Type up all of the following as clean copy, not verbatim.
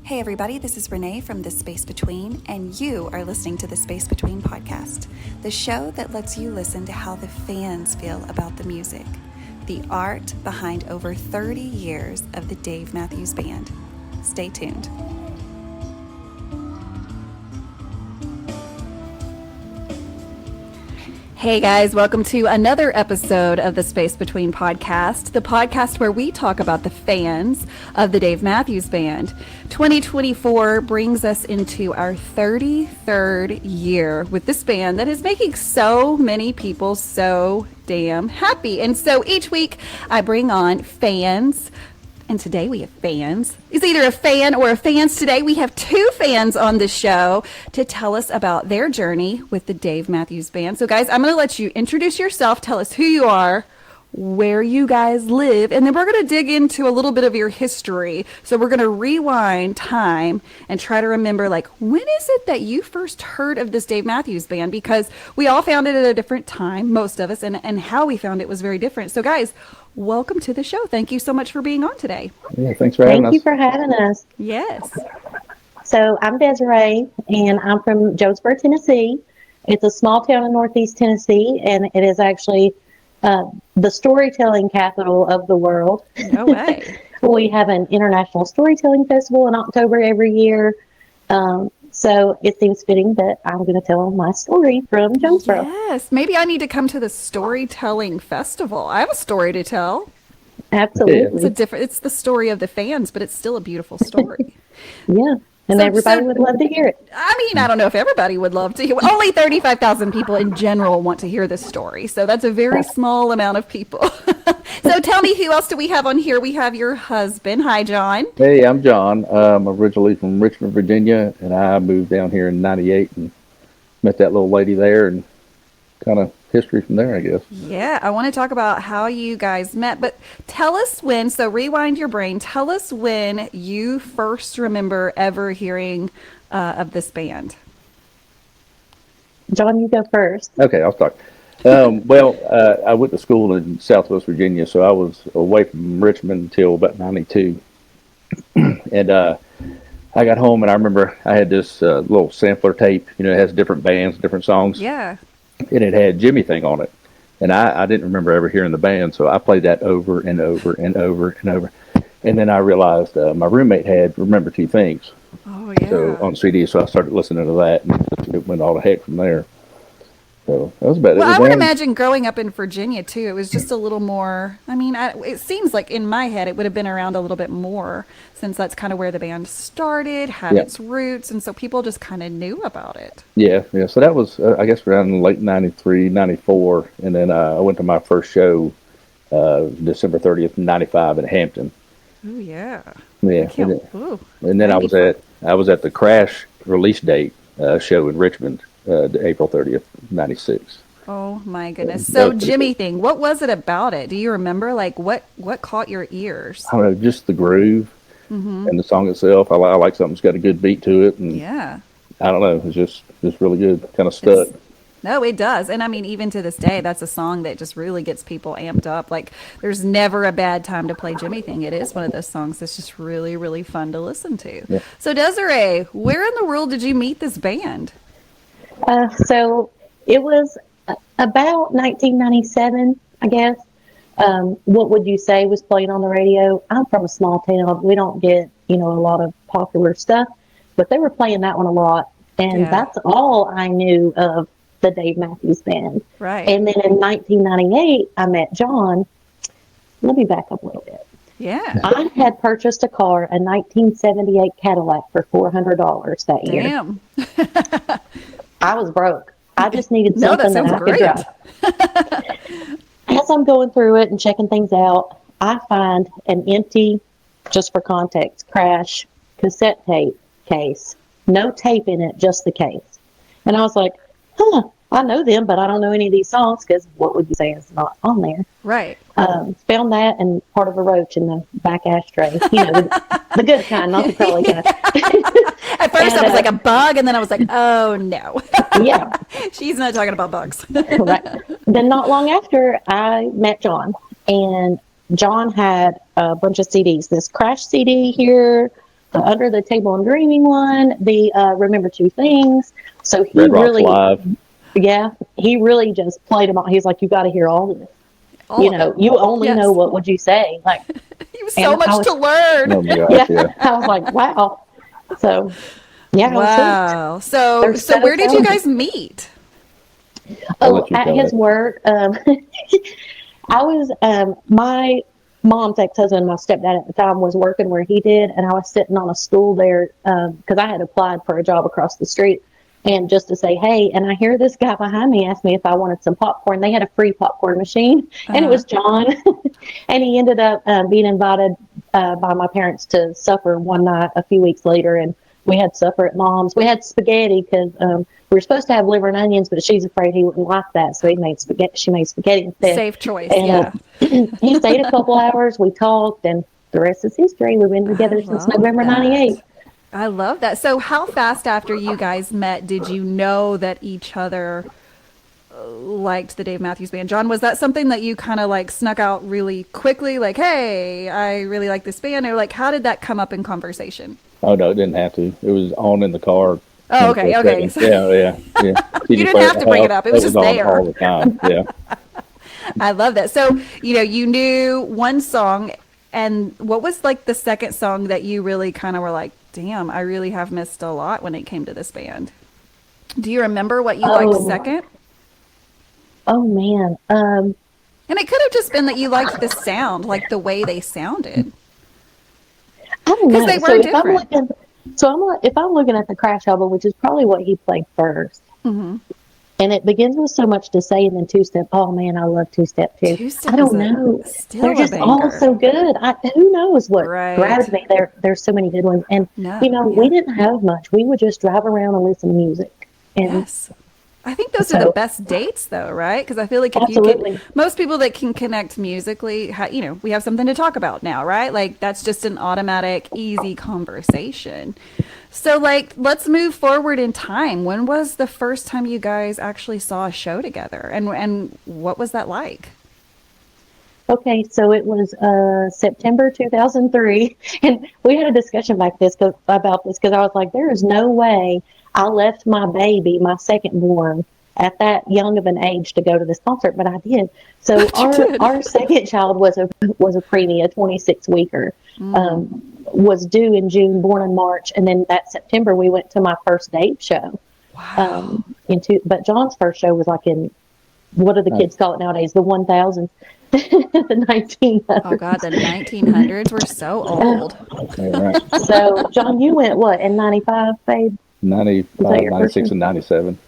Hey everybody, this is Renee from The Space Between, and you are listening to The Space Between podcast, the show that lets you listen to how the fans feel about the music, the art behind over 30 years of the Dave Matthews Band. Stay tuned. Hey guys, welcome to another episode of the Space Between podcast, the podcast where we talk about the fans of the Dave Matthews Band. 2024 brings us into our 33rd year with this band that is making so many people so damn happy. And so each week I bring on fans. And today we have fans. It's either a fan or a fans. Today we have two fans on the show to tell us about their journey with the Dave Matthews Band. So guys, I'm going to let you introduce yourself, tell us who you are, where you guys live, and then we're going to dig into a little bit of your history. So we're going to rewind time and try to remember, like, when is it that you first heard of this Dave Matthews Band? Because we all found it at a different time, most of us, and how we found it was very different. So guys, welcome to the show. Thank you so much for being on today. Yeah, thanks for having us. Thank you for having us. Yes. So I'm Desiree, and I'm from Jonesboro, Tennessee. It's a small town in northeast Tennessee, and it is actually the storytelling capital of the world. No way. We have an international storytelling festival in October every year. So it seems fitting that I'm going to tell my story from Jonesboro. Yes. Maybe I need to come to the storytelling festival. I have a story to tell. Absolutely. It's the story of the fans, but it's still a beautiful story. Yeah. And everybody would love to hear it. I mean, I don't know if everybody would love to hear. Only 35,000 people in general want to hear this story. So that's a very small amount of people. So tell me, who else do we have on here? We have your husband. Hi, John. Hey, I'm John. I'm originally from Richmond, Virginia, and I moved down here in '98 and met that little lady there, and kind of history from there, I guess. Yeah, I want to talk about how you guys met, but tell us when, so rewind your brain, tell us when you first remember ever hearing of this band. John, you go first. Okay, I'll start. I went to school in Southwest Virginia, so I was away from Richmond until about '92. And I got home, and I remember I had this little sampler tape. You know, it has different bands, different songs. Yeah. And it had Jimmy Thing on it. And I didn't remember ever hearing the band, so I played that over and over and over and over. And then I realized my roommate had Remember Two Things. Oh, yeah. So on CD, so I started listening to that, and it went all the heck from there. So that was about it. Well, I would imagine growing up in Virginia, too, it was just a little more, I mean, it seems like in my head it would have been around a little bit more, since that's kind of where the band started, had its roots, and so people just kind of knew about it. Yeah. So that was, I guess, around late '93, '94, and then I went to my first show December 30th, '95 in Hampton. Oh, yeah. Yeah. And then I was at the Crash release date show in Richmond, April 30th, '96. Oh my goodness. So Jimmy Thing, what was it about it? Do you remember? Like what caught your ears? I don't know, just the groove and the song itself. I like something that's got a good beat to it, and yeah, I don't know, it's just really good, kind of stuck. No, it does. And I mean, even to this day, that's a song that just really gets people amped up. Like, there's never a bad time to play Jimmy Thing. It is one of those songs that's just really, really fun to listen to. Yeah. So Desiree, where in the world did you meet this band? So it was about 1997, I guess. What would you say was playing on the radio? I'm from a small town. We don't get, a lot of popular stuff, but they were playing that one a lot. And that's all I knew of the Dave Matthews Band. Right. And then in 1998, I met John. Let me back up a little bit. Yeah. I had purchased a car, a 1978 Cadillac, for $400 that year. Damn. I was broke. I just needed something that I could drive. As I'm going through it and checking things out, I find an empty, just for context, Crash cassette tape case. No tape in it, just the case. And I was like, I know them, but I don't know any of these songs, because what would you say is not on there? Right. Found that and part of a roach in the back ashtray. The good kind, not the crawly kind. At first I was like a bug, and then I was like, oh no. Yeah. She's not talking about bugs. Right. Then not long after, I met John, and John had a bunch of CDs. This Crash CD here, the Under the Table and Dreaming one, the Remember Two Things. So he Red Rocks really, Live. yeah, he really just played them all. He's like, you got to hear all of this. All of it. You only Yes. know what would you say. Like, You have so much to learn. Oh my gosh, yeah. I was like, wow. So, yeah. Wow. So where did you guys meet? At his work. I was, my mom's ex-husband, my stepdad at the time, was working where he did, and I was sitting on a stool there because I had applied for a job across the street, and just to say, hey, and I hear this guy behind me ask me if I wanted some popcorn. They had a free popcorn machine, and it was John, and he ended up being invited by my parents to supper one night a few weeks later, and we had supper at Mom's. We had spaghetti because we were supposed to have liver and onions, but she's afraid he wouldn't like that, so he made spaghetti. She made spaghetti instead. Safe choice, and, yeah. He stayed a couple hours. We talked, and the rest is history. We've been together since November '98. I love that. So, how fast after you guys met did you know that each other liked the Dave Matthews Band? John, was that something that you kind of like snuck out really quickly? Like, hey, I really like this band, or like, how did that come up in conversation? Oh no, it didn't have to. It was on in the car. Oh, okay. Yeah. You didn't have to bring it up. It was just there all the time. Yeah. I love that. So, you knew one song, and what was like the second song that you really kind of were like, damn, I really have missed a lot when it came to this band? Do you remember what you liked second? Oh man. And it could have just been that you liked the sound, like the way they sounded. I don't know. They were different. If I'm looking at the Crash album, which is probably what he played 1st, and it begins with So Much to Say, and then Two Step. Oh man, I love Two Step too. Two-Step I don't know. They're just all so good. Who knows what grabbed me? There's so many good ones, and we didn't have much. We would just drive around and listen to music. And yes. I think those are the best dates, though, right? Because I feel like most people that can connect musically, we have something to talk about now, right? Like that's just an automatic, easy conversation. So, like, let's move forward in time. When was the first time you guys actually saw a show together, and what was that like? Okay, so it was September 2003, and we had a discussion about this because I was like, there is no way I left my baby, my second born, at that young of an age to go to this concert, but I did. So our second child was a preemie, a 26-weeker, was due in June, born in March, and then that September we went to my first Dave show. Wow. But John's first show was like in, what do the kids call it nowadays? The 1000s. The 1900s. Oh God, the 1900s were so old. So, John, you went what in 95, babe? 95, 96, and 97.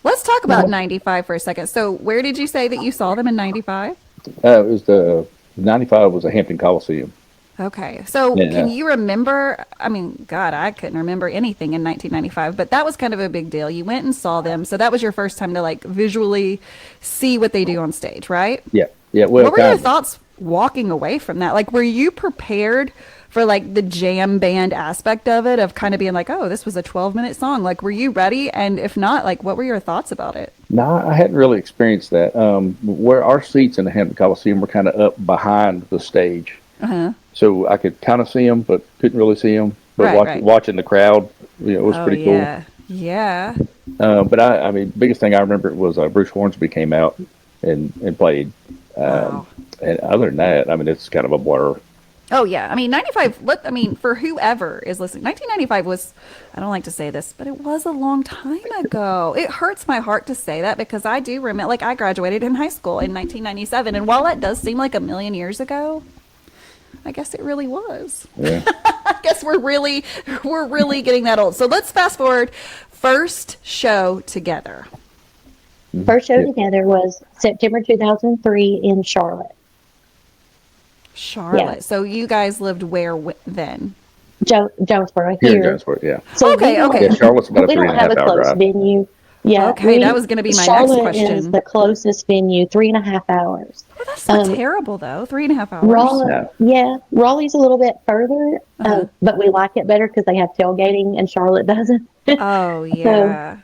Let's talk about 95 for a second. So, where did you say that you saw them in 95? It was 95 was a Hampton Coliseum. Okay, so can you remember? I mean, God, I couldn't remember anything in 1995, but that was kind of a big deal. You went and saw them, so that was your first time to like visually see what they do on stage, right? Yeah. Well, what were your thoughts walking away from that? Like, were you prepared for like the jam band aspect of it, of kind of being like, oh, this was a 12-minute song? Like, were you ready? And if not, like, what were your thoughts about it? No, I hadn't really experienced that. Where our seats in the Hampton Coliseum were kind of up behind the stage. So I could kind of see them, but couldn't really see them. But watching the crowd, it was pretty cool. Yeah. But I mean, biggest thing I remember was Bruce Hornsby came out and played. Wow. And other than that, I mean, it's kind of a blur. Oh yeah, I mean 95. For whoever is listening, 1995 was, I don't like to say this, but it was a long time ago. It hurts my heart to say that because I do remember, like, I graduated in high school in 1997, and while that does seem like a million years ago, I guess it really was. Yeah. I guess we're really getting that old. So let's fast forward. First show together. First show together was September 2003 in Charlotte. Yeah. So you guys lived where then? Jonesboro. Here in Jonesboro, yeah. So okay. Yeah, Charlotte's about a 3.5 hour drive. Venue. Yeah. Okay, that was going to be my next question. Charlotte is the closest venue, 3.5 hours. Well, that's not terrible though. 3.5 hours. Raleigh's a little bit further, but we like it better because they have tailgating and Charlotte doesn't. Oh yeah,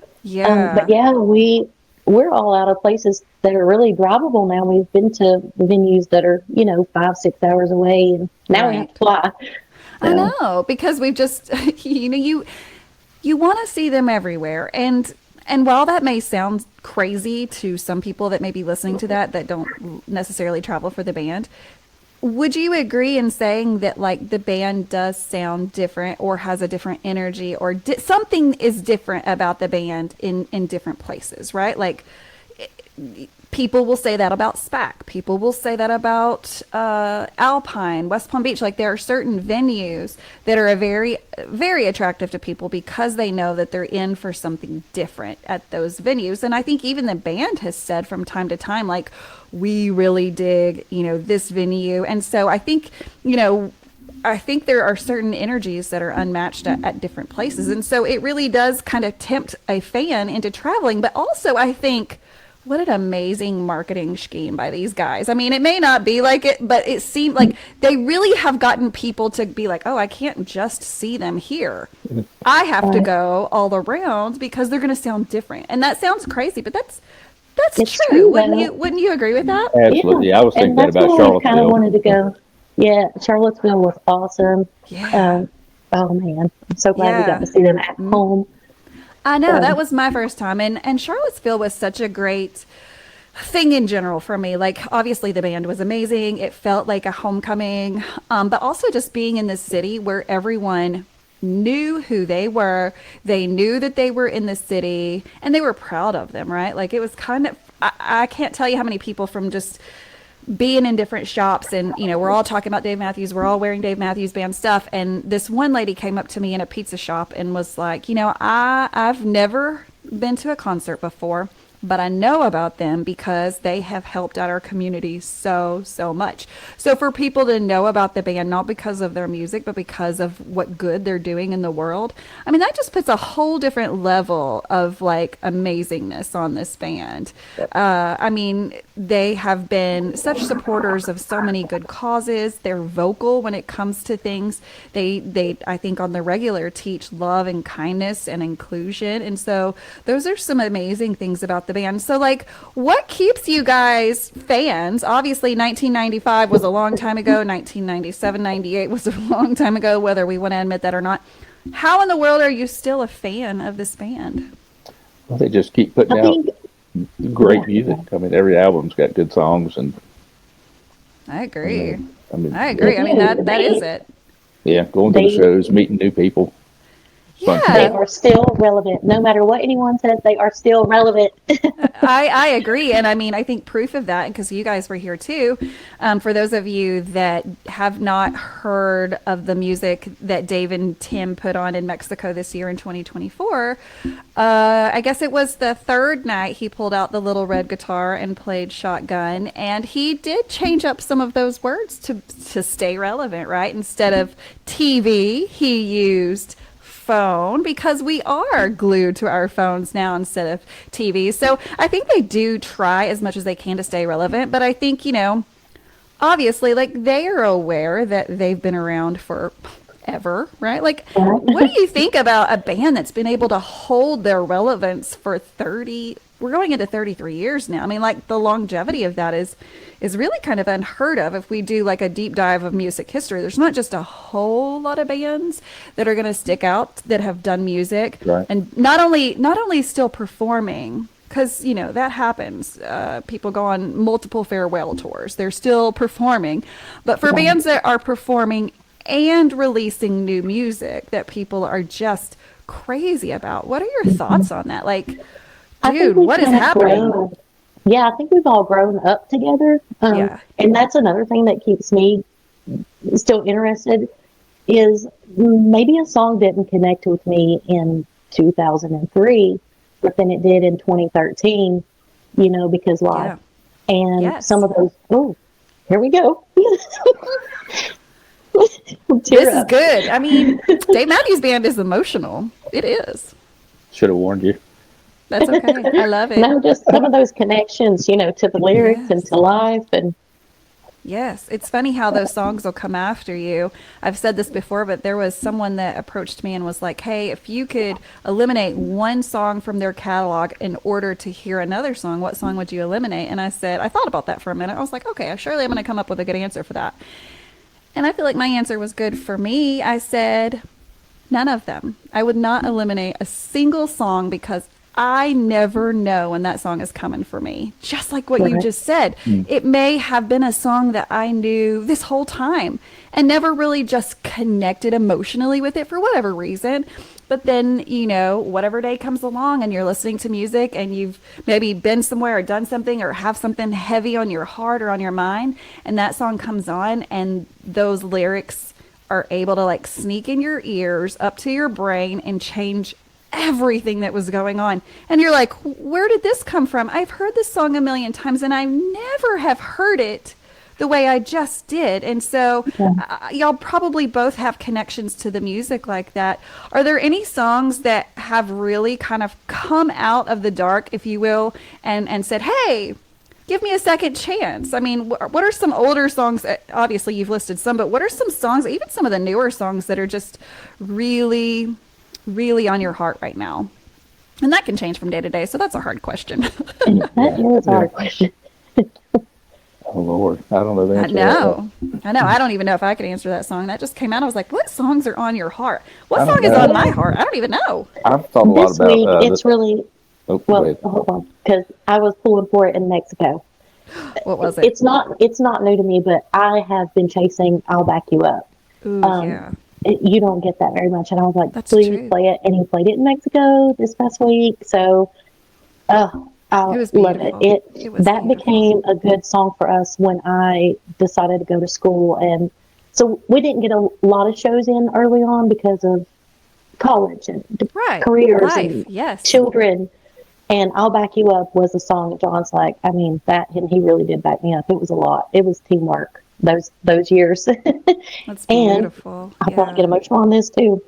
but yeah, we're all out of places that are really drivable now. We've been to venues that are 5-6 hours away, and now we have to fly. I know, because we've just, you want to see them everywhere. And while that may sound crazy to some people that may be listening to that don't necessarily travel for the band, would you agree in saying that like the band does sound different or has a different energy or something is different about the band in different places, right? Like people will say that about SPAC. People will say that about Alpine, West Palm Beach. Like there are certain venues that are very, very attractive to people because they know that they're in for something different at those venues. And I think even the band has said from time to time, like, we really dig, this venue. And so I think, I think there are certain energies that are unmatched at different places. And so it really does kind of tempt a fan into traveling. But also I think, what an amazing marketing scheme by these guys. I mean, it may not be like it, but it seemed like they really have gotten people to be like, oh, I can't just see them here. I have to go all around because they're going to sound different. And that sounds crazy, but that's true. Wouldn't you agree with that? Absolutely. Yeah. I was thinking that about Charlottesville. Kind of wanted to go. Yeah, Charlottesville was awesome. Yeah. Oh man, I'm so glad we got to see them at home. I know, that was my first time. And Charlottesville was such a great thing in general for me. Like, obviously the band was amazing. It felt like a homecoming. But also just being in this city where everyone knew who they were. They knew that they were in the city and they were proud of them, right? Like, it was kind of, I can't tell you how many people from just being in different shops and, we're all talking about Dave Matthews. We're all wearing Dave Matthews Band stuff. And this one lady came up to me in a pizza shop and was like, I've never been to a concert before, but I know about them because they have helped out our community so much. So for people to know about the band, not because of their music, but because of what good they're doing in the world, I mean, that just puts a whole different level of like amazingness on this band. I mean, they have been such supporters of so many good causes. They're vocal when it comes to things. They I think on the regular teach love and kindness and inclusion. And so those are some amazing things about the band. So like, what keeps you guys fans? Obviously 1995 was a long time ago. 1997, 98 was a long time ago, whether we want to admit that or not. How in the world are you still a fan of this band? Well, they just keep putting out great music. I mean, every album's got good songs, and I agree. I agree. I mean, that is it. Yeah, going to the shows, meeting new people. Yeah. They are still relevant. No matter what anyone says, they are still relevant. I agree. And I mean, I think proof of that, because you guys were here too, for those of you that have not heard of the music that Dave and Tim put on in Mexico this year in 2024, I guess it was the third night he pulled out the little red guitar and played Shotgun. And he did change up some of those words to stay relevant, right? Instead of TV, he used phone, because we are glued to our phones now instead of TVs. So I think they do try as much as they can to stay relevant. But I think, obviously, like, they are aware that they've been around for ever, right? Like, what do you think about a band that's been able to hold their relevance for we're going into 33 years now. I mean, like, the longevity of that is really kind of unheard of. If we do like a deep dive of music history, there's not just a whole lot of bands that are going to stick out that have done music, right, and not only still performing, because that happens. People go on multiple farewell tours. They're still performing, but for bands that are performing and releasing new music that people are just crazy about, what are your thoughts on that? Like, dude, what is happening? I think we've all grown up together. And that's another thing that keeps me still interested, is maybe a song didn't connect with me in 2003, but then it did in 2013, because life. And some of those, here we go. This is good. I mean, Dave Matthews Band is emotional. It is. Should have warned you. That's okay. I love it. No, just some of those connections, to the lyrics and to life. And yes, it's funny how those songs will come after you. I've said this before, but there was someone that approached me and was like, hey, if you could eliminate one song from their catalog in order to hear another song, what song would you eliminate? And I said, I thought about that for a minute. I was like, okay, surely I'm going to come up with a good answer for that. And I feel like my answer was good for me. I said none of them. I would not eliminate a single song because I never know when that song is coming for me. Just like what you Right. just said. It may have been a song that I knew this whole time and never really just connected emotionally with it for whatever reason. But then, whatever day comes along and you're listening to music and you've maybe been somewhere or done something or have something heavy on your heart or on your mind, and that song comes on and those lyrics are able to like sneak in your ears up to your brain and change everything that was going on. And you're like, where did this come from? I've heard this song a million times and I never have heard it the way I just did. And so y'all probably both have connections to the music like that. Are there any songs that have really kind of come out of the dark, if you will, and said, hey, give me a second chance? I mean, what are some older songs? Obviously, you've listed some, but what are some songs, even some of the newer songs that are just really, really on your heart right now? And that can change from day to day, so that's a hard question. That is a hard question. Oh Lord, I don't know the I answer. To that. know. I know. I don't even know if I could answer that song. That just came out. I was like, what songs are on your heart? What I don't song is know. on my heart? I don't even know. I've thought a lot This about. week, it's really, Oh, go well, ahead. hold on, because I was pulling for it in Mexico. What was it? It's not new to me, but I have been chasing I'll Back You Up. Ooh, yeah. You don't get that very much. And I was like, That's please true. play it. And he played it in Mexico this past week. So, I It was love it. beautiful. It was That beautiful. became a good song for us when I decided to go to school. And so we didn't get a lot of shows in early on because of college and Right. careers Life. and Yes. children. And I'll Back You Up was a song that John's like, I mean, that, and he really did back me up. It was a lot. It was teamwork those years. That's And beautiful. I want to Yeah. get emotional on this too.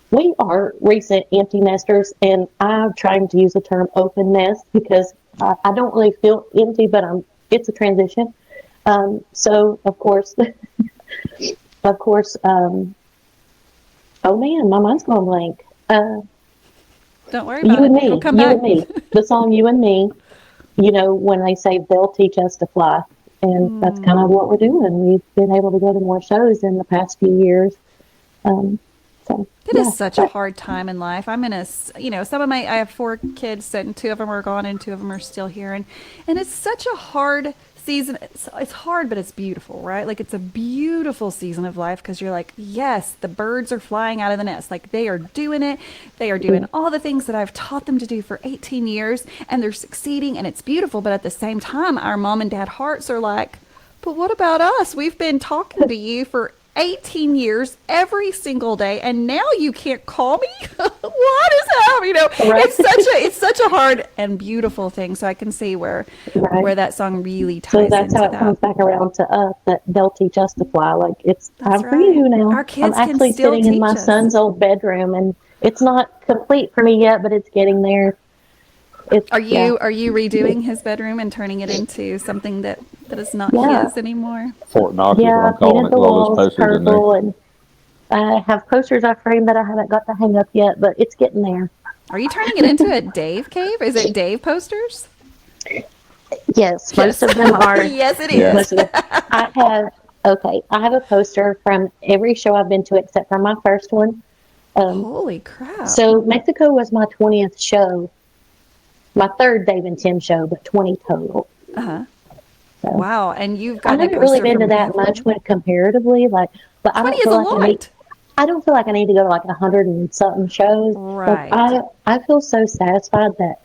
We are recent empty nesters, and I'm trying to use the term open nest because I don't really feel empty, but it's a transition. So of course, oh man, my mind's going blank. Don't worry You about and it. It'll me, come you back. and me, the song You and Me, when they say they'll teach us to fly. And that's kind of what we're doing. We've been able to go to more shows in the past few years. So, It yeah, is such a hard time in life. I'm in I have 4 kids and 2 of them are gone and 2 of them are still here. And it's such a hard season. It's hard, but it's beautiful, right? Like it's a beautiful season of life because you're like, yes, the birds are flying out of the nest. Like they are doing it. They are doing all the things that I've taught them to do for 18 years and they're succeeding and it's beautiful. But at the same time, our mom and dad hearts are like, but what about us? We've been talking to you for 18 years every single day and now you can't call me. What is happening? Right. It's such a hard and beautiful thing, so I can see where Right. that song really ties So that's into how it that. comes back around to us, that they'll teach us to fly. Like it's That's time for you right. now. Our I'm kids can actually still sitting in teach my us. son's old bedroom, and it's not complete for me yet, but it's getting there. It's Are yeah, you redoing his bedroom and turning it into something that is not yeah, his anymore? Fort Knox is what yeah. I'm I calling painted it. the With all those walls posters in there. purple, and I have posters I framed that I haven't got to hang up yet, but it's getting there. Are you turning it into a Dave cave? Is it Dave posters? Yes, Yes. most of them are. Yes, it Yeah. is. Most of them. I have a poster from every show I've been to except for my first one. Holy crap. So Mexico was my 20th show, my third Dave and Tim show, but 20 total. Uh-huh. So Wow. And you've I gotten a haven't really poster been to from that much when comparatively, but I 20 don't is feel a like lot. I don't feel like I need to go to like 100 and something shows. Right. I feel so satisfied that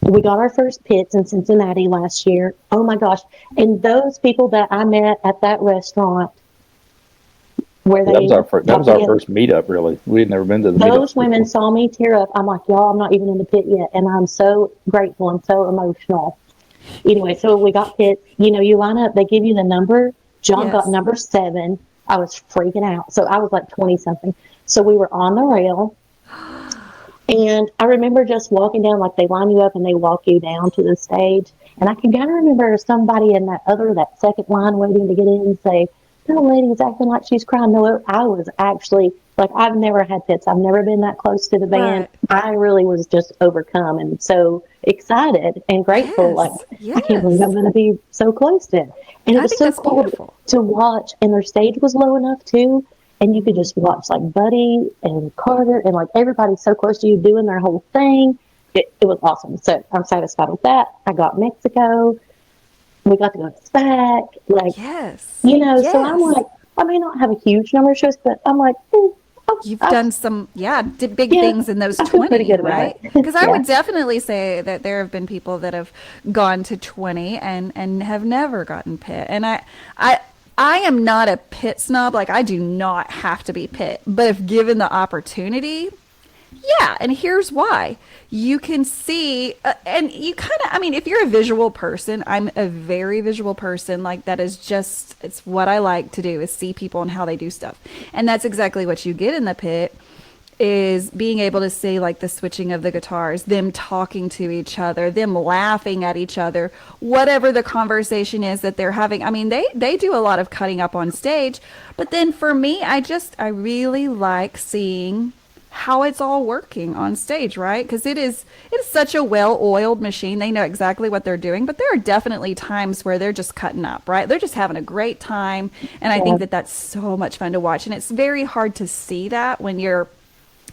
we got our first pits in Cincinnati last year. Oh my gosh. And those people that I met at that restaurant where That was they our first. That got was our together, first meetup. Really, we had never been to the those meetups women before. saw me tear up. I'm like, y'all, I'm not even in the pit yet. And I'm so grateful and so emotional. Anyway, so we got pits. You line up, they give you the number. John got Yes. number 7. I was freaking out. So I was like 20 something. So we were on the rail. And I remember just walking down, like they line you up and they walk you down to the stage. And I can kind of remember somebody in that second line waiting to get in and say, that lady's acting like she's crying. No, I was actually, like, I've never had pits. I've never been that close to the band. Right. I really was just overcome and so excited and grateful. Like, Yes. I can't believe I'm going to be so close to it. And it I was think so that's cool beautiful. to watch. And their stage was low enough, too. And you could just watch, like, Buddy and Carter and, like, everybody so close to you doing their whole thing. It was awesome. So I'm satisfied with that. I got Mexico. We got to go to SPAC. Like, Yes. so I'm like, I may not have a huge number of shows, but I'm like, You've done some, did big Yeah, things in those I feel 20, pretty good about right? it. Because I Yeah. would definitely say that there have been people that have gone to 20 and have never gotten pit. And I am not a pit snob. Like, I do not have to be pit. But if given the opportunity, yeah, and here's why. You can see, and you kind of, I mean, if you're a visual person, I'm a very visual person. Like, that is just, it's what I like to do, is see people and how they do stuff. And that's exactly what you get in the pit, is being able to see, like, the switching of the guitars, them talking to each other, them laughing at each other, whatever the conversation is that they're having. I mean, they do a lot of cutting up on stage. But then for me, I really like seeing how it's all working on stage, right? Because it is such a well-oiled machine. They know exactly what they're doing, but there are definitely times where they're just cutting up, right? They're just having a great time, and I think that that's so much fun to watch, and it's very hard to see that when you're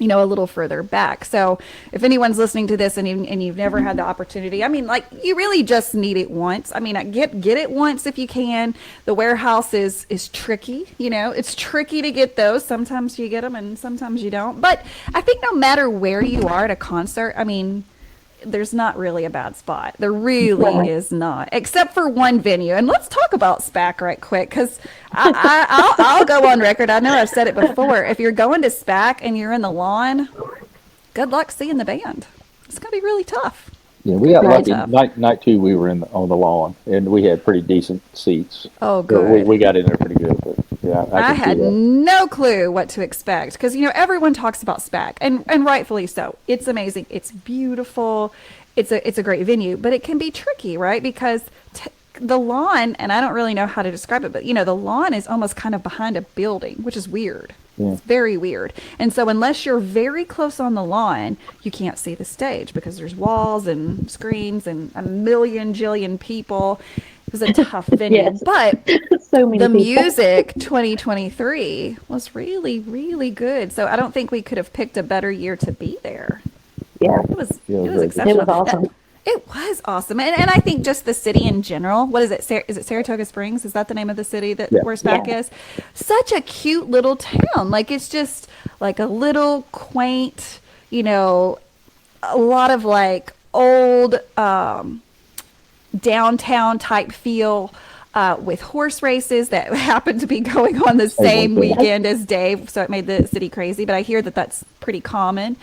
a little further back. So if anyone's listening to this and you've never had the opportunity, I mean, like, you really just need it once. I mean, get it once if you can. The warehouse is tricky. It's tricky to get those. Sometimes you get them and sometimes you don't. But I think no matter where you are at a concert, I mean, there's not really a bad spot. There really is not, except for one venue. And let's talk about SPAC right quick, because I'll go on record. I know I've said it before. If you're going to SPAC and you're in the lawn, good luck seeing the band. It's going to be really tough. Yeah, we got Really lucky. tough. Night two, we were on the lawn, and we had pretty decent seats. Oh, So good. we got in there pretty good. But yeah, I can had see that. no clue what to expect, because everyone talks about SPAC, and rightfully so. It's amazing. It's beautiful. It's a great venue, but it can be tricky, right? Because the lawn, and I don't really know how to describe it, but the lawn is almost kind of behind a building, which is weird. Yeah. It's very weird. And so unless you're very close on the lawn, you can't see the stage because there's walls and screens and a million jillion people. It was a tough venue. Yes. But So many the people. music 2023 was really, really good. So I don't think we could have picked a better year to be there. Yeah. It was very exceptional. It was awesome. It was awesome. And I think just the city in general, what is it? Is it Saratoga Springs? Is that the name of the city where SPAC Yeah. is? Such a cute little town. Like, it's just like a little quaint, a lot of like old downtown type feel. With horse races that happened to be going on the same weekend as Dave, so it made the city crazy. But I hear that that's pretty common.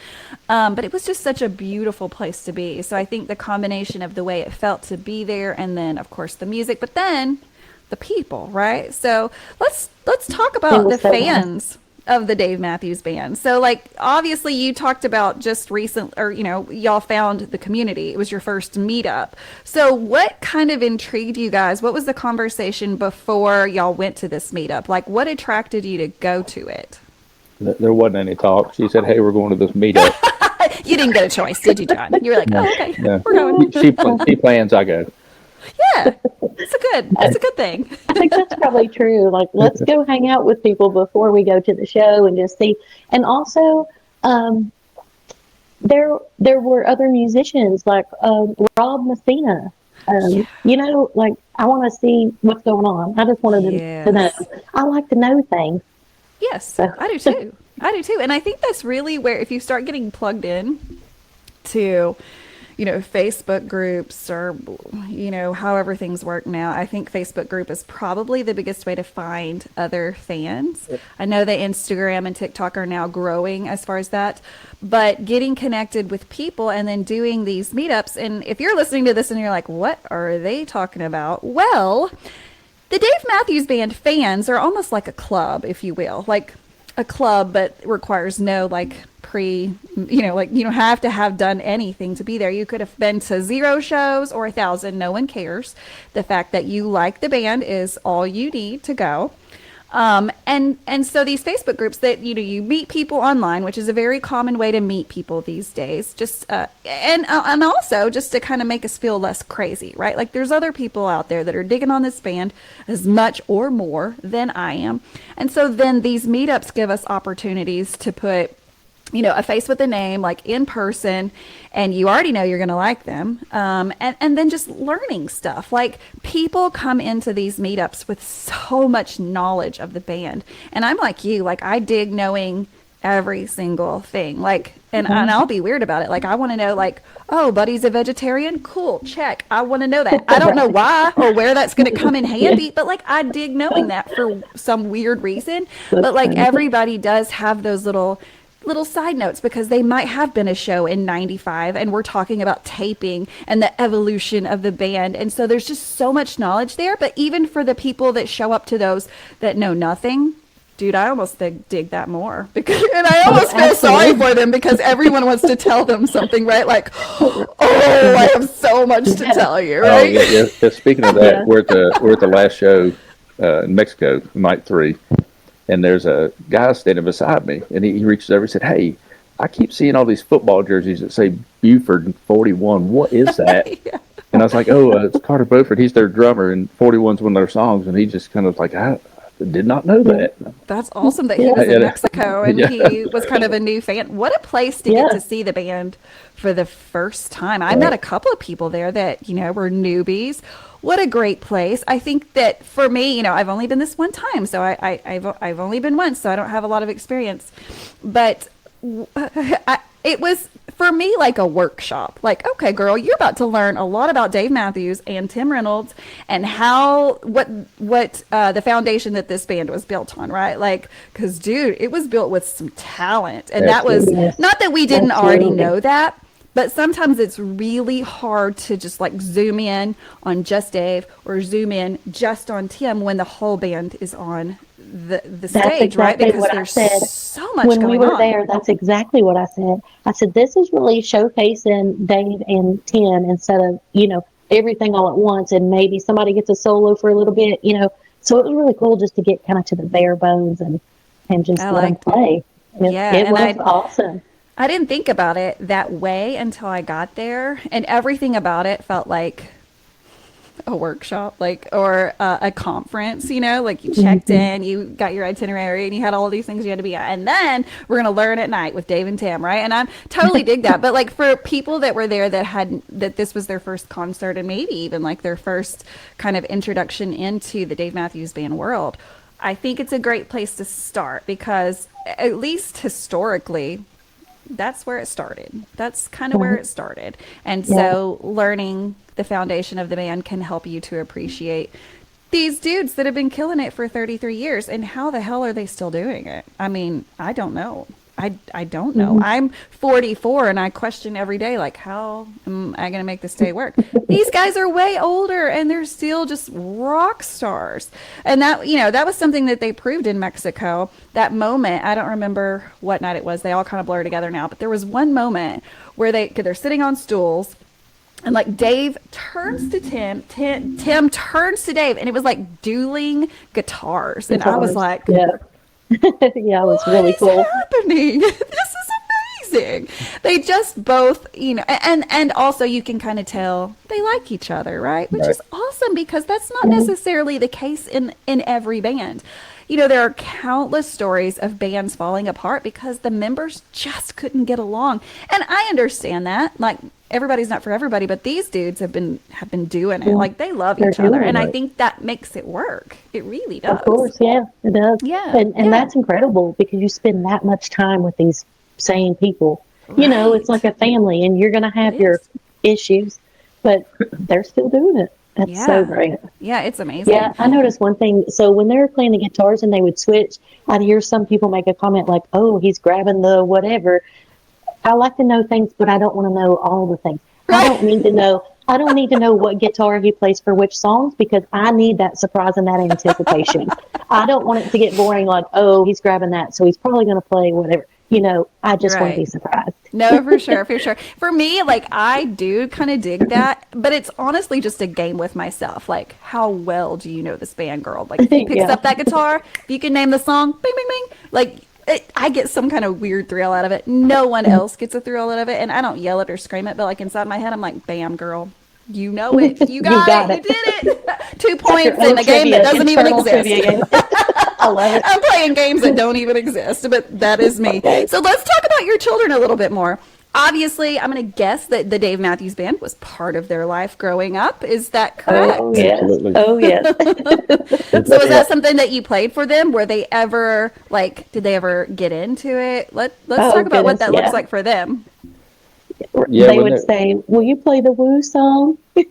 But it was just such a beautiful place to be. So I think the combination of the way it felt to be there, and then of course the music, but then the people, right? So let's talk about the fans of the Dave Matthews Band. So, like, obviously you talked about just recent, or y'all found the community. It was your first meetup. So what kind of intrigued you guys? What was the conversation before y'all went to this meetup? Like, what attracted you to go to it? There wasn't any talk. She said, "Hey, we're going to this meetup." You didn't get a choice, did you, John? You were like, "Oh, okay, No. we're going." She plans, I go. Yeah, it's a good thing. I think that's probably true. Like, let's go hang out with people before we go to the show and just see. And also, there were other musicians like Rob Messina. Like, I want to see what's going on. I just wanted to know. I like to know things. Yes, I do too. And I think that's really where, if you start getting plugged in to Facebook groups, or however things work now, I think Facebook group is probably the biggest way to find other fans. I know that Instagram and TikTok are now growing as far as that, but getting connected with people and then doing these meetups. And if you're listening to this and you're like, what are they talking about? Well, the Dave Matthews Band fans are almost like a club, if you will, like a club, but requires no you don't have to have done anything to be there. You could have been to 0 shows or 1,000. No one cares. The fact that you like the band is all you need to go. And so these Facebook groups that, you meet people online, which is a very common way to meet people these days, just, and also just to kind of make us feel less crazy, right? Like there's other people out there that are digging on this band as much or more than I am. And so then these meetups give us opportunities to put, a face with a name, like in person, and you already know you're going to like them. And then just learning stuff. Like people come into these meetups with so much knowledge of the band. And I'm like you, like I dig knowing every single thing. Like, and I'll be weird about it. Like I want to know, like, oh, Buddy's a vegetarian. Cool. Check. I want to know that. I don't know why or where that's going to come in handy, but like I dig knowing that for some weird reason. But like everybody does have those little side notes because they might have been a show in 95 and we're talking about taping and the evolution of the band. And so there's just so much knowledge there. But even for the people that show up to those that know nothing, dude, I almost dig that more because, and I almost feel sorry for them because everyone wants to tell them something, right? Like, oh, I have so much to tell you, right? Yeah. Speaking of that, we're at the last show in Mexico, Night 3. And there's a guy standing beside me, and he reaches over and said, "Hey, I keep seeing all these football jerseys that say Buford 41. What is that?" Yeah. And I was like, "Oh, it's Carter Beauford. He's their drummer, and 41's one of their songs." And he just kind of like, "I did not know that." That's awesome that he was in Mexico and he was kind of a new fan. What a place to get to see the band for the first time. I met a couple of people there that, were newbies. What a great place. I think that for me, I've only been this one time, so I've only been once, so I don't have a lot of experience. But it was, for me, like a workshop. Like, okay, girl, you're about to learn a lot about Dave Matthews and Tim Reynolds and what the foundation that this band was built on, right? Like, because, dude, it was built with some talent. And that was, not that we didn't already know that, but sometimes it's really hard to just like zoom in on just Dave or zoom in just on Tim when the whole band is on the stage, right? Because there's so much going on. When we were there, that's exactly what I said. I said, this is really showcasing Dave and Tim instead of, everything all at once and maybe somebody gets a solo for a little bit, So it was really cool just to get kind of to the bare bones and just let them play. It was awesome. I didn't think about it that way until I got there, and everything about it felt like a workshop, or a conference, like you checked in, you got your itinerary, and you had all of these things you had to be at, and then we're going to learn at night with Dave and Tim, right? And I totally dig that. But for people that were there that this was their first concert and maybe even their first kind of introduction into the Dave Matthews Band world, I think it's a great place to start because at least historically, that's where it started. That's kind of where it started. And so learning the foundation of the band can help you to appreciate these dudes that have been killing it for 33 years. And how the hell are they still doing it? I mean, I don't know. I don't know. I'm 44 and I question every day, how am I going to make this day work? These guys are way older and they're still just rock stars. And that, that was something that they proved in Mexico. That moment, I don't remember what night it was. They all kind of blur together now, but there was one moment where they're sitting on stools and Dave turns to Tim, Tim turns to Dave, and it was like dueling guitars. And I was like, yeah, it was really cool. What is happening? This is amazing. They just both, and also you can kind of tell they like each other, right? Which is awesome because that's not necessarily the case in every band. There are countless stories of bands falling apart because the members just couldn't get along. And I understand that. Everybody's not for everybody, but these dudes have been doing it. They love each other. And I think that makes it work. It really does. Of course, yeah, it does. Yeah. And that's incredible because you spend that much time with these same people. Right. It's like a family and you're going to have your issues, but they're still doing it. That's so great. Yeah, it's amazing. Yeah, I noticed one thing. So when they were playing the guitars and they would switch, I'd hear some people make a comment like, oh, he's grabbing the whatever. I like to know things, but I don't want to know all the things. Right. I don't need to know what guitar he plays for which songs because I need that surprise and that anticipation. I don't want it to get boring oh, he's grabbing that, so he's probably going to play whatever. I just want to Right. be surprised. No, for sure, for sure. For me, like I do kind of dig that, but it's honestly just a game with myself. Like, how well do you know this band, girl? Like, if he picks Yeah. up that guitar, if you can name the song, bing, bing, bing. Like, I get some kind of weird thrill out of it. No one else gets a thrill out of it, and I don't yell it or scream it, but like inside my head, I'm like, "Bam, girl, you know it. You You got got it. it. You did it. 2 Got your points in own a game that doesn't even internal exist." trivia game. I love it. I'm playing games that don't even exist, but that is me. Okay. So let's talk about your children a little bit more. Obviously, I'm going to guess that the Dave Matthews Band was part of their life growing up. Is that correct? Oh, yes. Absolutely. Oh, yes. So was that something that you played for them? Were they ever, like, did they ever get into it? Let's talk about what goodness, that looks yeah. like for them. Yeah, They when would say, "Will you play the Woo song?" They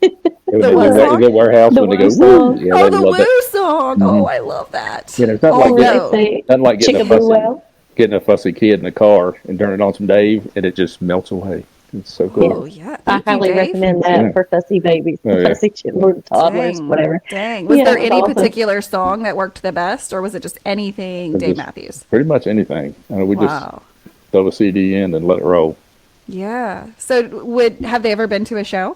would do what song? the warehouse The when they Woo go, song. woo. Yeah, Oh, they the love that. Woo song. Oh, I love that. You know, it's not Oh, like Or they no. say, Nothing like getting "Chickaboo wow." getting a fussy kid in the car and turning on some Dave, and it just melts away. It's so cool. Oh, yeah. I Thank you, highly Dave. recommend that Yeah. for fussy babies, Oh, yeah. fussy children, toddlers, Dang. whatever. Dang. Was Yeah, there it was any awesome. particular song that worked the best, or was it just anything Dave Just Matthews? Pretty much anything. We just Wow. throw a CD in and let it roll. Yeah. So have they ever been to a show?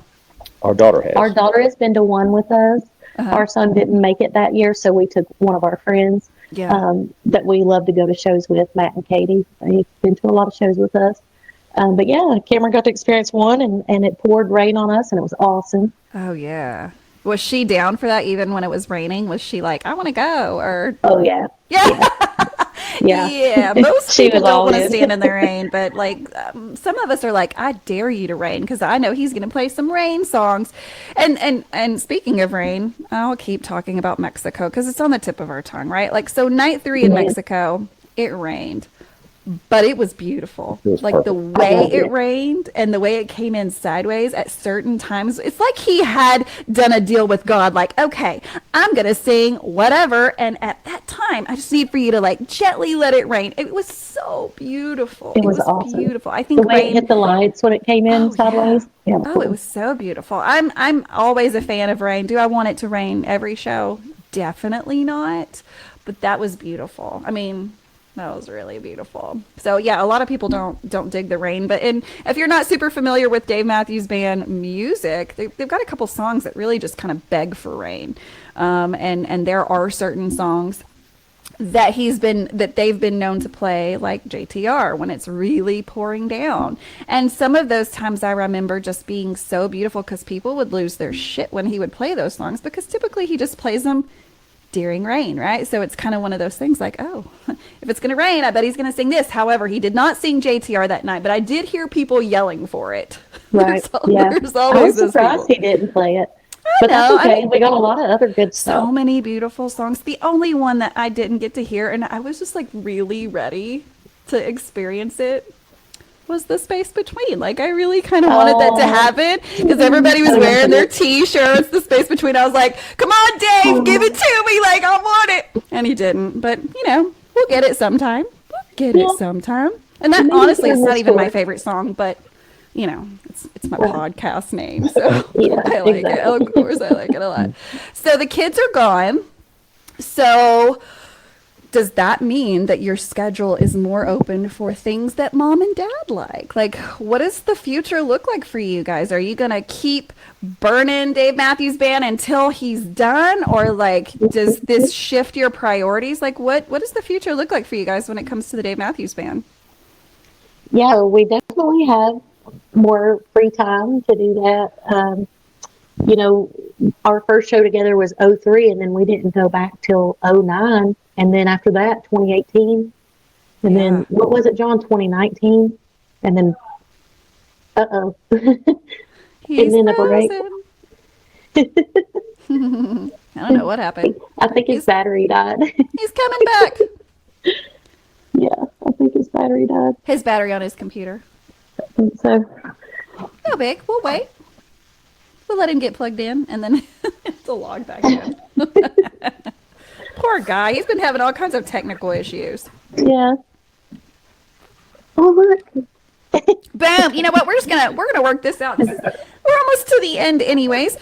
Our daughter has. Our daughter has been to one with us. Uh-huh. Our son didn't make it that year, so we took one of our friends Yeah. that we love to go to shows with, Matt and Katie. They've been to a lot of shows with us. But yeah, Cameron got to experience one, and it poured rain on us, and it was awesome. Oh, yeah. Was she down for that even when it was raining? Was she like, I want to go? Or Oh yeah, yeah. yeah. Yeah, most She people was don't all want to in. stand in the rain, but like some of us are like, I dare you to rain because I know he's going to play some rain songs. And speaking of rain, I'll keep talking about Mexico because it's on the tip of our tongue, right? Like so, night 3 in Yes. Mexico, it rained. But it was beautiful. It was Like the perfect. way I loved it it. rained and the way it came in sideways at certain times. It's like he had done a deal with God. Like, okay, I'm going to sing whatever. And at that time, I just need for you to like gently let it rain. It was so beautiful. It was awesome. beautiful. I The think way it rain. hit the lights when it came in Oh, sideways. Yeah, Oh, it was so beautiful. I'm always a fan of rain. Do I want it to rain every show? Definitely not. But that was beautiful. I mean, that was really beautiful. So yeah, a lot of people don't dig the rain, but if you're not super familiar with Dave Matthews Band music, they've got a couple songs that really just kind of beg for rain, and there are certain songs that they've been known to play like JTR when it's really pouring down. And some of those times I remember just being so beautiful because people would lose their shit when he would play those songs because typically he just plays them during rain, right? So it's kind of one of those things like, oh, if it's going to rain, I bet he's going to sing this. However, he did not sing JTR that night, but I did hear people yelling for it. right. There's Yeah, there's I always was those surprised people. he didn't play it, but know, that's I okay. mean- We got a lot of other good So stuff. many beautiful songs. The only one that I didn't get to hear, and I was just like really ready to experience it, was The Space Between. Like I really kind of wanted that to Oh. happen because everybody was I wearing remember their that. T-shirts, The Space Between. I was like, come on, Dave, give it to me. Like I want it. And he didn't. But, we'll get it sometime. We'll get Yeah. it sometime. And that, Maybe honestly, it's during not this even my tour. favorite song, but, it's my Right. podcast name. So Yeah, I like it. exactly. Of course, I like it a lot. So the kids are gone. So does that mean that your schedule is more open for things that mom and dad like? Like, what does the future look like for you guys? Are you going to keep burning Dave Matthews Band until he's done? Or like, does this shift your priorities? Like, what does the future look like for you guys when it comes to the Dave Matthews Band? Yeah, we definitely have more free time to do that. Our first show together was '03, and then we didn't go back till '09, and then after that, 2018, and Yeah. then what was it, John? 2019, and then He's then a break. frozen. I don't know what happened. I think his battery died. He's coming back. Yeah, I think his battery died. His battery on his computer. And so, No big. We'll wait. We'll let him get plugged in and then to log back in. Poor guy. He's been having all kinds of technical issues. yeah. Oh look. Boom. You know what? We're gonna work this out. We're almost to the end anyways.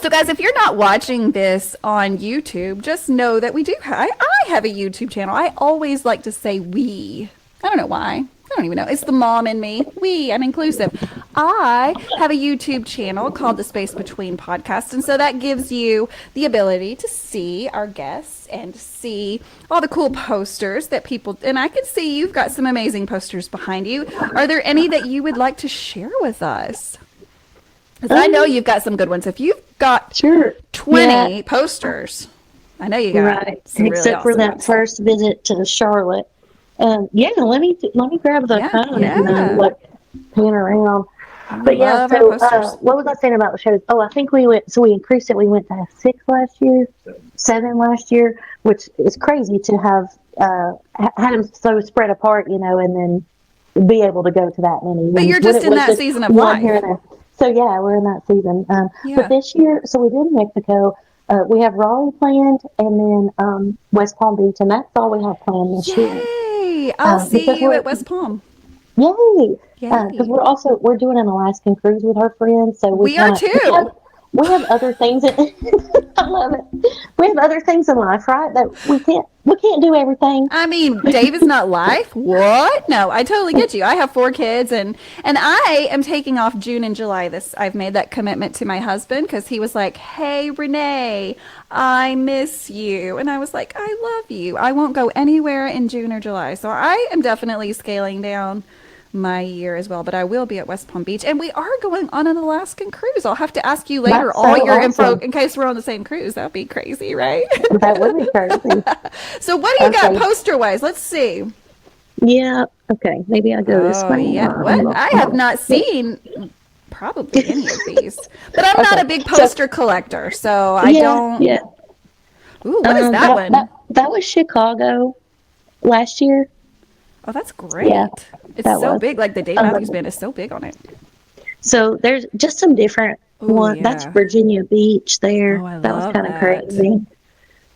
So guys, if you're not watching this on YouTube, just know that we do I have a YouTube channel. I always like to say we I don't know why. I don't even know. It's the mom in me. I'm inclusive. I have a YouTube channel called The Space Between Podcast, and so that gives you the ability to see our guests and see all the cool posters that people, and I can see you've got some amazing posters behind you. Are there any that you would like to share with us? Because I know you've got some good ones. If you've got 20 posters, I know you got some really except for awesome that ones. first visit to Charlotte. Let me grab the phone and look, pan around. But yeah, so what was I saying about the shows? Oh, I think we increased it. We went to 7 last year, which is crazy to have had them so spread apart, and then be able to go to that many. But you're just in that season of life. Here and there. So yeah, we're in that season. But this year, so we did Mexico. We have Raleigh planned, and then West Palm Beach, and that's all we have planned this year. I'll see you at West Palm. Yay! Because we're doing an Alaskan cruise with our friends, so we are too. We have other things. I love it. We have other things in life, right? That we can't do everything. I mean, Dave is not life. What? No, I totally get you. I have 4 kids, and I am taking off June and July. I've made that commitment to my husband because he was like, "Hey, Renee, I miss you," and I was like, "I love you. I won't go anywhere in June or July." So I am definitely scaling down my year as well, but I will be at West Palm Beach, and we are going on an Alaskan cruise. I'll have to ask you later your info in case we're on the same cruise. That'd be crazy, right? That would be crazy. So what do you got poster wise? Let's see. Yeah. Okay. Maybe I'll go this way. Yeah. What? I have not seen probably any of these, but I'm not a big poster collector, so I don't. Yeah. Ooh, what is that one? That was Chicago last year. Oh, that's great. Yeah, it's so big. Like the Dave Matthews Band is so big on it. So there's just some different ones. Yeah. That's Virginia Beach there. That was kind of crazy.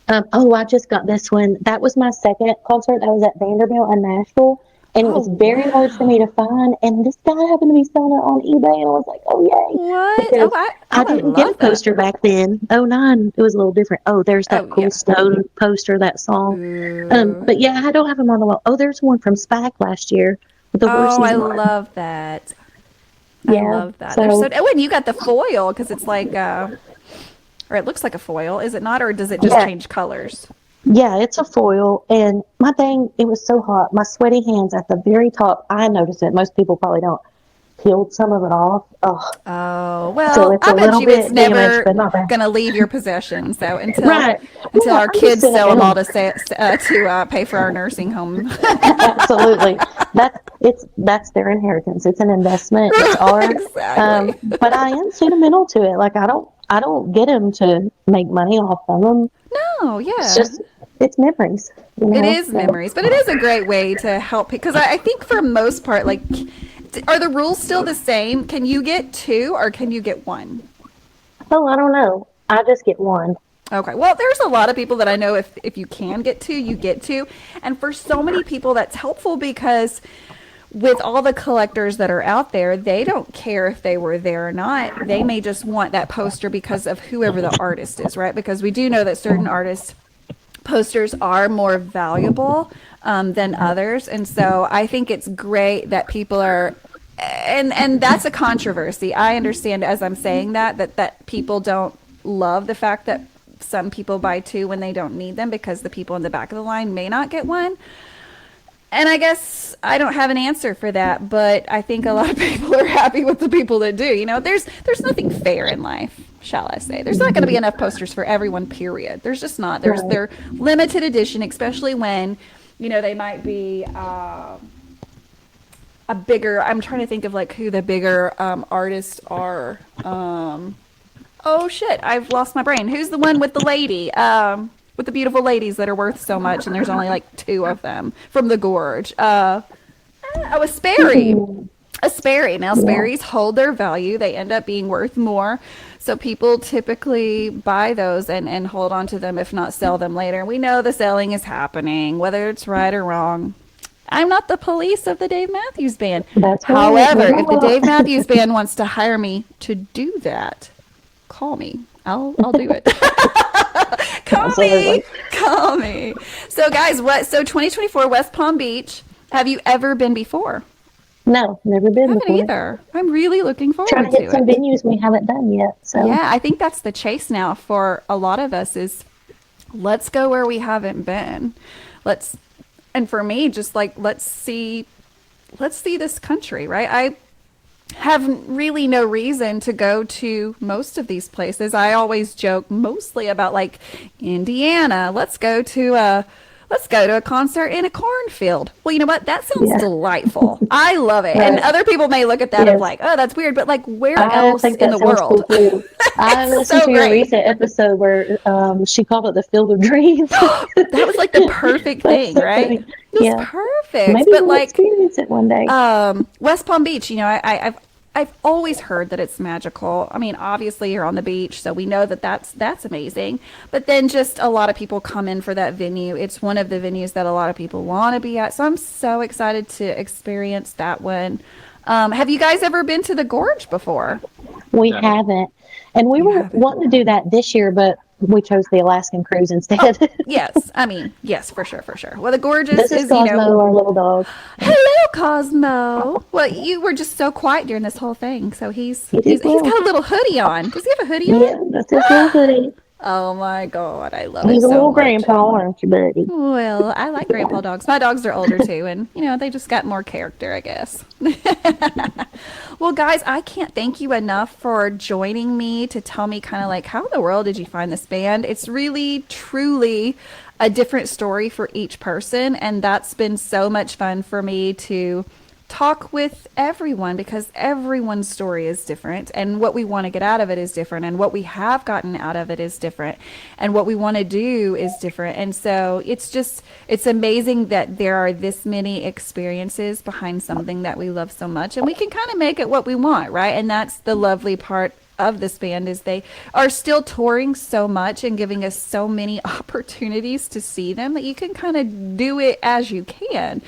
I just got this one. That was my second concert. I was at Vanderbilt in Nashville. And it was very hard for me to find. And this guy happened to be selling it on eBay. And I was like, oh, yay. What? Because I didn't get a poster back then. 09, it was a little different. Oh, there's that cool Stone poster, that song. But yeah, I don't have them on the wall. Oh, there's one from SPAC last year. With the I love that. Yeah. I love that. And you got the foil because it's like, or it looks like a foil. Is it not? Or does it just change colors? Yeah, it's a foil, and my thing, it was so hot. My sweaty hands at the very top, I noticed it. Most people probably don't. Peeled some of it off. Oh, well, so I bet you it's never going to leave your possession. So until our kids sell them all to pay for our nursing home. Absolutely. That's their inheritance. It's an investment. It's ours. Exactly. But I am sentimental to it. Like, I don't get them to make money off of them. No, yeah. It's memories. It is memories, but it is a great way to help, because I think for most part, like, are the rules still the same? Can you get 2 or can you get 1? Oh, I don't know. I just get 1. Okay. Well, there's a lot of people that I know if you can get 2, you get 2. And for so many people, that's helpful because with all the collectors that are out there, they don't care if they were there or not. They may just want that poster because of whoever the artist is, right? Because we do know that certain artists' posters are more valuable than others. And so I think it's great that people are, and that's a controversy. I understand as I'm saying that people don't love the fact that some people buy 2 when they don't need them because the people in the back of the line may not get 1. And I guess I don't have an answer for that, but I think a lot of people are happy with the people that do. You know, there's nothing fair in life, shall I say. There's not going to be enough posters for everyone, period. There's just not. They're limited edition, especially when, you know, they might be a bigger, I'm trying to think of like who the bigger artists are. Oh shit, I've lost my brain. Who's the one with the lady? With the beautiful ladies that are worth so much, and there's only like 2 of them from the Gorge. A Sperry. A Sperry. Now, Sperry's hold their value. They end up being worth more. So people typically buy those and hold on to them, if not sell them later. We know the selling is happening, whether it's right or wrong. I'm not the police of the Dave Matthews Band. However, if the Dave Matthews Band wants to hire me to do that, call me. I'll do it. Call me. So guys, so 2024 West Palm Beach. Have you ever been before? No, never been I haven't before. either. I'm really looking forward Trying to to hit some it. venues we haven't done yet. So Yeah, I think that's the chase now for a lot of us is let's go where we haven't been. Let's and for me just like let's see this country, right? I have really no reason to go to most of these places. I always joke mostly about like Indiana. Let's go to a concert in a cornfield. Well, you know what? That sounds yeah, delightful. I love it. And right. other people may look at that of Yes, like, oh, that's weird, but like where I else think in that the sounds cool world? too. I It's listened so to your great. recent episode where she called it the Field of Dreams. That was like the perfect That's thing, so right? funny. It was Yeah, perfect. maybe But we'll like experience it one day. West Palm Beach, I've always heard that it's magical. I mean, obviously you're on the beach, so we know that that's amazing. But then just a lot of people come in for that venue. It's one of the venues that a lot of people want to be at. So I'm so excited to experience that one. Have you guys ever been to the Gorge before? We No. haven't, and we You were haven't. wanting to do that this year, but we chose the Alaskan cruise Oh, instead. yes. I mean, yes, for sure, for sure. Well, the Gorge This is is. Cosmo, our little dog. Hello, Cosmo. Well, you were just so quiet during this whole thing. So he's He he's did he's well. got a little hoodie on. Does he have a hoodie Yeah, on? that's his little hoodie. Oh my God, I love it He's a so little much. grandpa, aren't you, buddy? Well, I like grandpa dogs. My dogs are older too, and they just got more character, I guess. Well, guys, I can't thank you enough for joining me to tell me kind of like how in the world did you find this band? It's really, truly a different story for each person, and that's been so much fun for me to talk with everyone because everyone's story is different and what we want to get out of it is different and what we have gotten out of it is different and what we want to do is different. And so it's amazing that there are this many experiences behind something that we love so much and we can kind of make it what we want, right? And that's the lovely part of this band is they are still touring so much and giving us so many opportunities to see them that you can kind of do it as you can.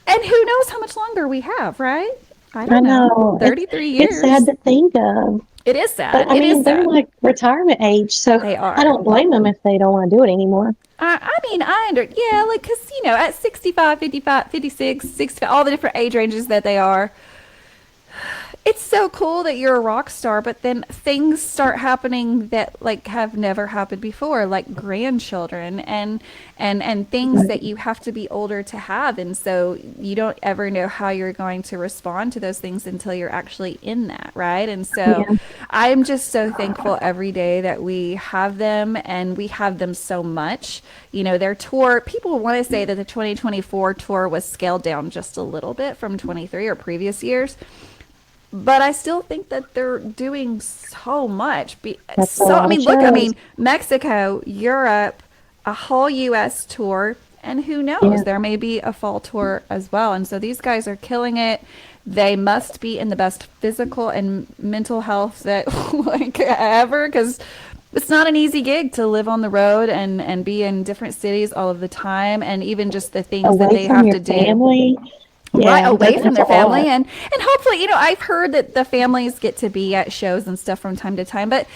And who knows how much longer we have, right? I I don't know. know. 33 It's sad years. to think of. It is But sad. I It is mean, they're sad. like retirement age, so They I are. don't blame them if they don't want to do it anymore. I mean, yeah, like, because, at 65, 55, 56, 65, all the different age ranges that they are, it's so cool that you're a rock star, but then things start happening that like have never happened before, like grandchildren and things that you have to be older to have, and so you don't ever know how you're going to respond to those things until you're actually in that, right? And so Yeah. I'm just so thankful every day that we have them and we have them so much. Their tour, people want to say that the 2024 tour was scaled down just a little bit from 23 or previous years. But I still think that they're doing so much. That's a So, I lot of mean, look, shows. Mexico, Europe, a whole U.S. tour, and who knows, Yeah. there may be a fall tour as well. And so these guys are killing it. They must be in the best physical and mental health that like ever, because it's not an easy gig to live on the road and be in different cities all of the time, and even just the things that Away they from have your to do family. right Yeah, away from that's their a family lot. and hopefully I've heard that the families get to be at shows and stuff from time to time, but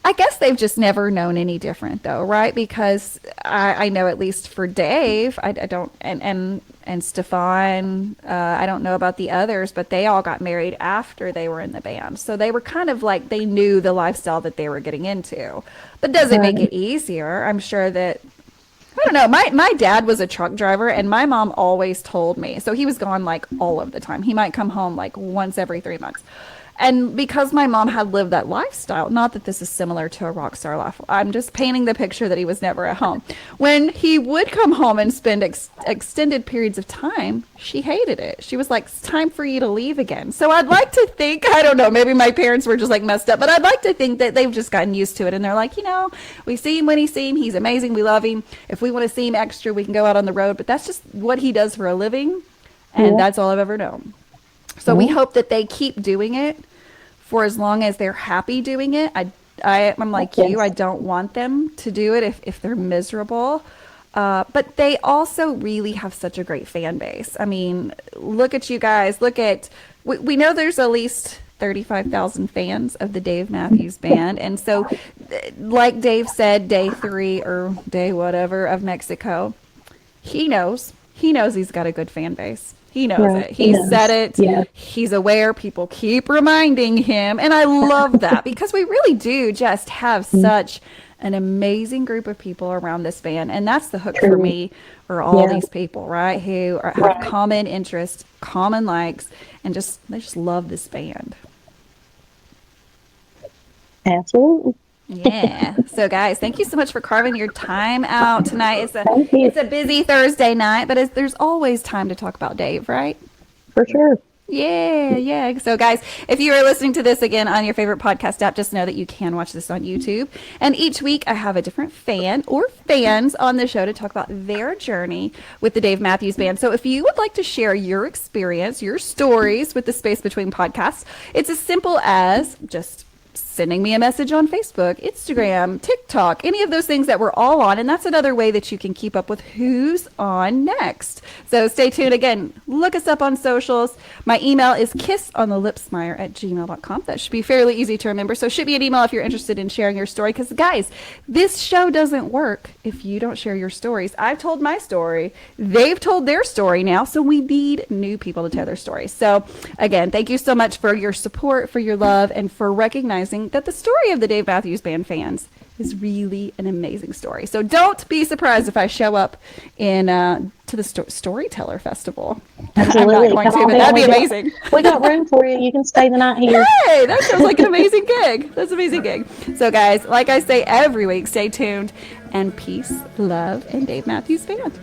I guess they've just never known any different though, right? Because I know at least for Dave, I don't, and Stefan, I don't know about the others, but they all got married after they were in the band, so they were kind of like they knew the lifestyle that they were getting into. But does it make Right. it easier? I'm sure that I don't know. My dad was a truck driver, and my mom always told me. So he was gone like all of the time. He might come home like once every 3 months. And because my mom had lived that lifestyle, not that this is similar to a rock star life, I'm just painting the picture that he was never at home. When he would come home and spend extended periods of time, she hated it. She was like, it's time for you to leave again. So I'd like to think, I don't know, maybe my parents were just like messed up, but I'd like to think that they've just gotten used to it. And they're like, we see him when he see him. He's amazing. We love him. If we want to see him extra, we can go out on the road. But that's just what he does for a living. And Yeah. that's all I've ever known. So we hope that they keep doing it for as long as they're happy doing it. I'm like you. I Yes. don't want them to do it if they're miserable. But they also really have such a great fan base. I mean, look at you guys. We know there's at least 35,000 fans of the Dave Matthews Band. And so, like Dave said, day 3 or day whatever of Mexico, he knows. he knows he's got a good fan base. He knows it. He said it. Yeah. He's aware. People keep reminding him. And I love that because we really do just have such an amazing group of people around this band. And that's the hook for me, are all these people, right? Who have common interests, common likes, and they just love this band. Absolutely. Yeah. So guys, thank you so much for carving your time out tonight. It's a busy Thursday night, but there's always time to talk about Dave, right? For sure. Yeah. So guys, if you are listening to this again on your favorite podcast app, just know that you can watch this on YouTube. And each week I have a different fan or fans on the show to talk about their journey with the Dave Matthews Band. So if you would like to share your experience, your stories with the Space Between podcasts, it's as simple as just sending me a message on Facebook, Instagram, TikTok, any of those things that we're all on. And that's another way that you can keep up with who's on next. So stay tuned. Again, look us up on socials. My email is kissonthelipsmeyer@gmail.com. That should be fairly easy to remember. So shoot me an email if you're interested in sharing your story. Because guys, this show doesn't work if you don't share your stories. I've told my story. They've told their story now. So we need new people to tell their stories. So again, thank you so much for your support, for your love, and for recognizing that the story of the Dave Matthews Band fans is really an amazing story. So don't be surprised if I show up to the Storyteller Festival. Absolutely. I'm not going to, but that'd be amazing. We got room for you. You can stay the night here. Hey, that sounds like an amazing gig. That's an amazing gig. So guys, like I say every week, stay tuned, and peace, love, and Dave Matthews Band.